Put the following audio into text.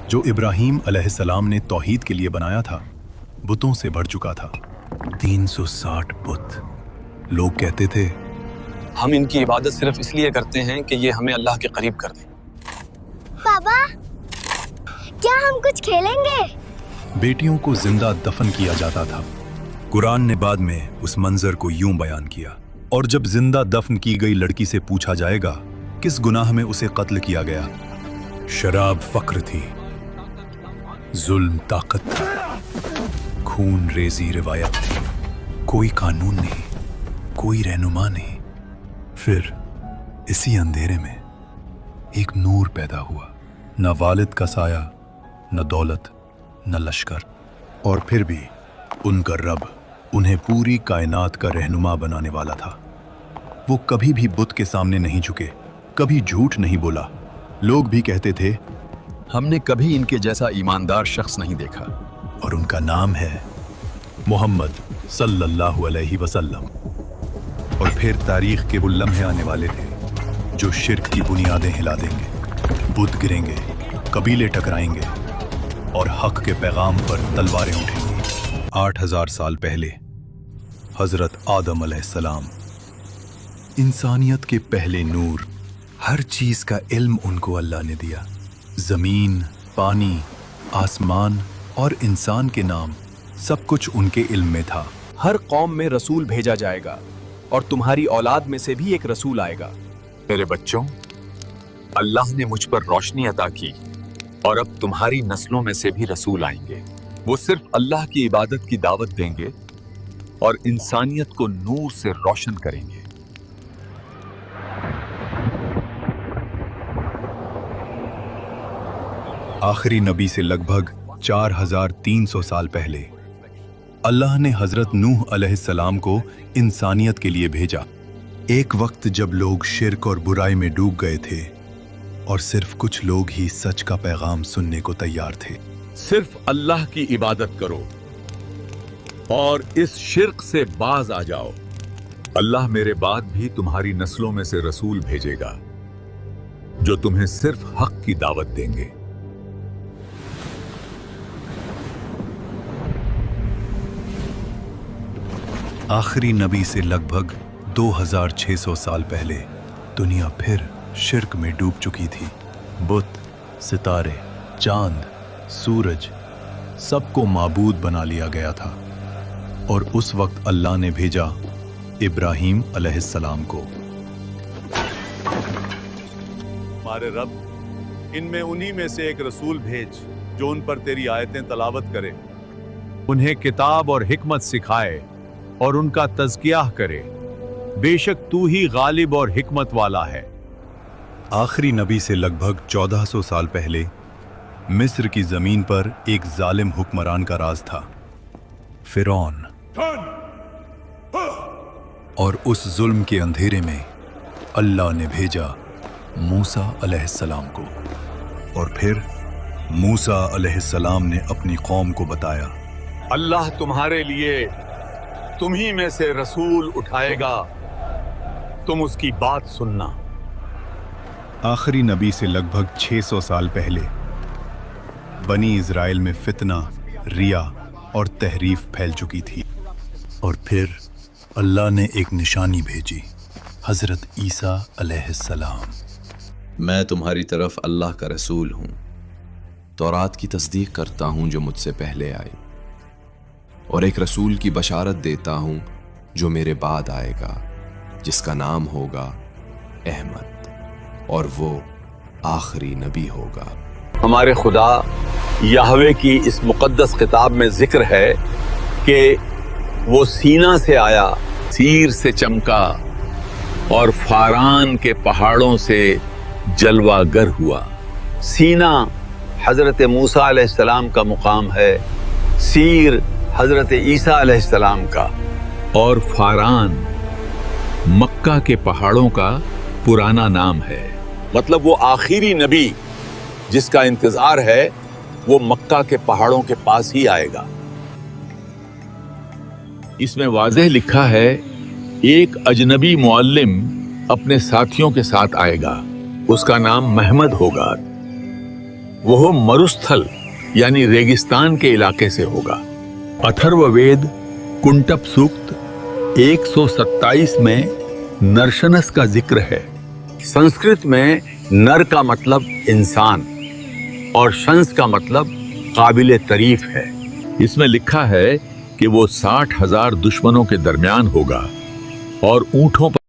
जो इब्राहीम अलैहिस्सलाम ने तौहीद के लिए बनाया था, बुतों से भर चुका था। 360 बुत। लोग कहते थे, हम इनकी इबादत सिर्फ इसलिए करते हैं कि ये हमें अल्लाह के करीब कर दें। पापा, क्या हम कुछ खेलेंगे? बेटियों को जिंदा दफन किया जाता था। कुरान ने बाद में उस मंजर को यूं बयान किया, और जब जिंदा दफन की गई लड़की से पूछा जाएगा किस गुनाह में उसे कत्ल किया गया, शराब फक्र थी, जुल्म ताकत था, खून रेजी रिवायत थी, कोई कानून नहीं, कोई रहनुमा नहीं। फिर इसी अंधेरे में एक नूर पैदा हुआ, न वालिद का साया, न दौलत, न लश्कर, और फिर भी उनका रब उन्हें पूरी कायनात का रहनुमा बनाने वाला था। वो कभी भी बुत के सामने नहीं झुके, कभी झूठ नहीं बोला। लोग भी कहते थे, हमने कभी इनके जैसा ईमानदार शख्स नहीं देखा। और उनका नाम है मोहम्मद सल्लल्लाहु अलैहि वसल्लम। और फिर तारीख के वो लम्हे आने वाले थे जो शिर्क की बुनियादें हिला देंगे, बुत गिरेंगे, कबीले टकराएंगे और हक के पैगाम पर तलवारें उठेंगी। 8000 साल पहले हजरत आदम अलैहिस्सलाम, इंसानियत के पहले नूर, हर चीज का इल्म उनको अल्लाह ने दिया। जमीन, पानी, आसमान और इंसान के नाम, सब कुछ उनके इल्म में था। हर कौम में रसूल भेजा जाएगा और तुम्हारी औलाद में से भी एक रसूल आएगा। मेरे बच्चों, अल्लाह ने मुझ पर रोशनी अता की और अब तुम्हारी नस्लों में से भी रसूल आएंगे। वो सिर्फ अल्लाह की इबादत की दावत देंगे और इंसानियत को नूर से रोशन करेंगे। आखिरी नबी से लगभग 4300 साल पहले अल्लाह ने हजरत नूह अलैहिस्सलाम को इंसानियत के लिए भेजा। एक वक्त जब लोग शिर्क और बुराई में डूब गए थे और सिर्फ कुछ लोग ही सच का पैगाम सुनने को तैयार थे। सिर्फ अल्लाह की इबादत करो और इस शिर्क से बाज आ जाओ। अल्लाह मेरे बाद भी तुम्हारी नस्लों में से रसूल भेजेगा जो तुम्हें सिर्फ हक की दावत देंगे। आखिरी नबी से लगभग 2600 साल पहले दुनिया फिर शिर्क में डूब चुकी थी। बुत, सितारे, चांद, सूरज, सबको माबूद बना लिया गया था। और उस वक्त अल्लाह ने भेजा इब्राहीम अलैहिस्सलाम को। हमारे रब, इनमें उन्हीं में से एक रसूल भेज जो उन पर तेरी आयतें तलावत करे, उन्हें किताब और हिकमत सिखाए और उनका तज़किया करे। बेशक तू ही गालिब और हिकमत वाला है। आखिरी नबी से लगभग 1400 साल पहले मिस्र की जमीन पर एक जालिम हुक्मरान का राज था, फिरौन। और उस जुल्म के अंधेरे में अल्लाह ने भेजा मूसा अलैहिस्सलाम को। और फिर मूसा अलैहिस्सलाम ने अपनी कौम को बताया, अल्लाह तुम्हारे लिए तुम्ही में से रसूल उठाएगा, तुम उसकी बात सुनना। आखिरी नबी से लगभग 600 साल पहले बनी इज़राइल में फितना, रिया और तहरीफ फैल चुकी थी। और फिर अल्लाह ने एक निशानी भेजी, हजरत ईसा अलैहिस्सलाम। मैं तुम्हारी तरफ अल्लाह का रसूल हूँ, तौरात की तस्दीक करता हूँ जो मुझसे पहले आई, और एक रसूल की बशारत देता हूँ जो मेरे बाद आएगा, जिसका नाम होगा अहमद, और वो आखिरी नबी होगा। हमारे खुदा याहवे की इस मुक़द्दस किताब में जिक्र है कि वो सीना से आया, सीर से चमका और फारान के पहाड़ों से जलवागर हुआ। सीना हजरत मूसा अलैहिस्सलाम का मुकाम है, सीर हजरत ईसा अलैहिस्सलाम का, और फारान मक्का के पहाड़ों का पुराना नाम है। मतलब वो आखिरी नबी जिसका इंतजार है वो मक्का के पहाड़ों के पास ही आएगा। इसमें वाज़ेह लिखा है, एक अजनबी मुअल्लिम अपने साथियों के साथ आएगा, उसका नाम महमद होगा। वो मरुस्थल यानी रेगिस्तान के इलाके से होगा। अथर्ववेद कुंटप सूक्त 127 में नरशनस का जिक्र है। संस्कृत में नर का मतलब इंसान और शंस का मतलब काबिले तारीफ है। इसमें लिखा है कि वो 60,000 दुश्मनों के दरमियान होगा और ऊंटों पर